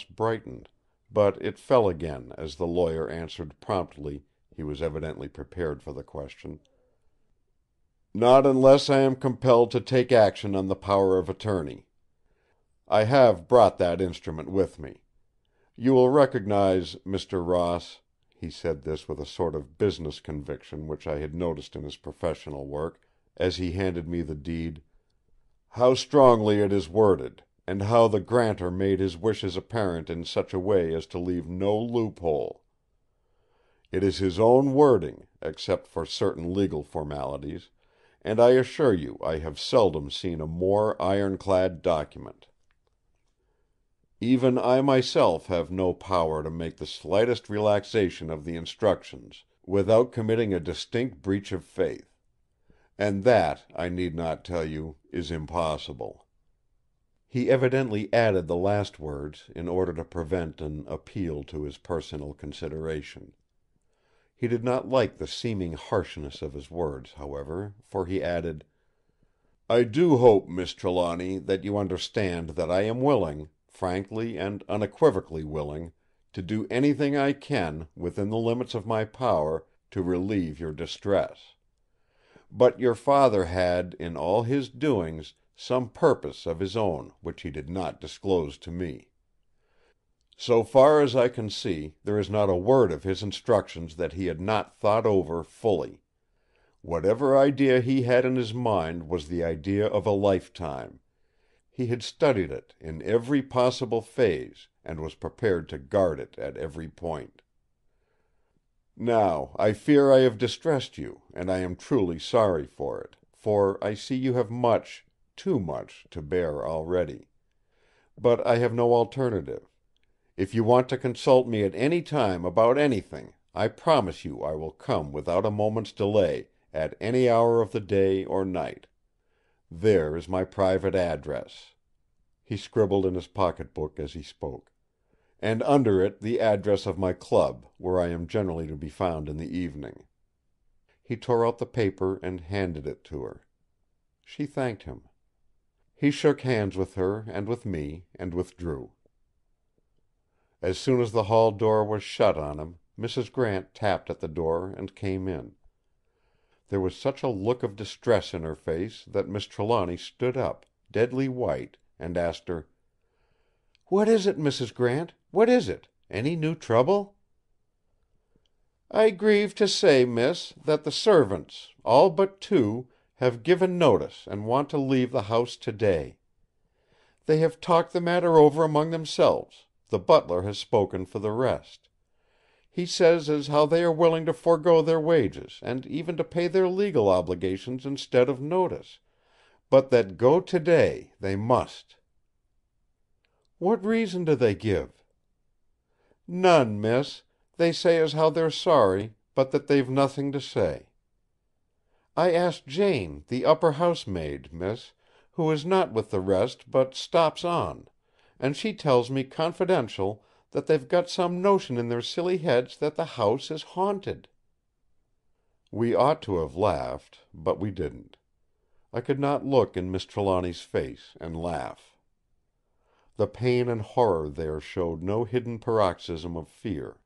brightened, but it fell again as the lawyer answered promptly. He was evidently prepared for the question. "Not unless I am compelled to take action on the power of attorney. I have brought that instrument with me. You will recognize, Mr. Ross," he said this with a sort of business conviction which I had noticed in his professional work, as he handed me the deed, "how strongly it is worded, and how the grantor made his wishes apparent in such a way as to leave no loophole. It is his own wording, except for certain legal formalities, and I assure you I have seldom seen a more ironclad document. Even I myself have no power to make the slightest relaxation of the instructions, without committing a distinct breach of faith. And that, I need not tell you, is impossible." He evidently added the last words in order to prevent an appeal to his personal consideration. He did not like the seeming harshness of his words, however, for he added: "I do hope, Miss Trelawny, that you understand that I am willing, frankly and unequivocally willing, to do anything I can, within the limits of my power, to relieve your distress. But your father had, in all his doings, some purpose of his own which he did not disclose to me. So far as I can see, there is not a word of his instructions that he had not thought over fully. Whatever idea he had in his mind was the idea of a lifetime. He had studied it in every possible phase, and was prepared to guard it at every point. Now, I fear I have distressed you, and I am truly sorry for it, for I see you have much, too much, to bear already. But I have no alternative. If you want to consult me at any time about anything, I promise you I will come without a moment's delay, at any hour of the day or night. There is my private address." He scribbled in his pocket-book as he spoke. "And under it the address of my club, where I am generally to be found in the evening." He tore out the paper and handed it to her. She thanked him. He shook hands with her and with me, and withdrew. As soon as the hall door was shut on him, Mrs. Grant tapped at the door and came in. There was such a look of distress in her face that Miss Trelawny stood up, deadly white, and asked her: "What is it, Mrs. Grant? What is it? Any new trouble?" "I grieve to say, miss, that the servants, all but two, have given notice and want to leave the house today. They have talked the matter over among themselves; the butler has spoken for the rest. He says as how they are willing to forego their wages, and even to pay their legal obligations instead of notice, but that go today they must." "What reason do they give?" "None, miss. They say as how they're sorry, but that they've nothing to say. I asked Jane, the upper housemaid, miss, who is not with the rest but stops on, and she tells me confidential that they've got some notion in their silly heads that the house is haunted." We ought to have laughed, but we didn't. I could not look in Miss Trelawny's face and laugh. The pain and horror there showed no hidden paroxysm of fear.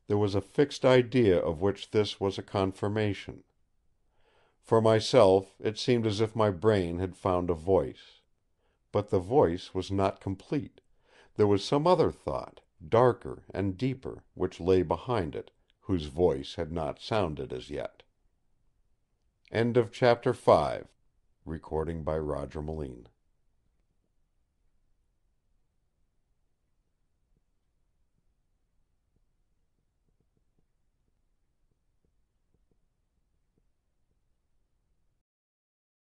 There was a fixed idea of which this was a confirmation. For myself, it seemed as if my brain had found a voice. But the voice was not complete; there was some other thought, darker and deeper, which lay behind it, whose voice had not sounded as yet. End of Chapter 5. Recording by Roger Moline.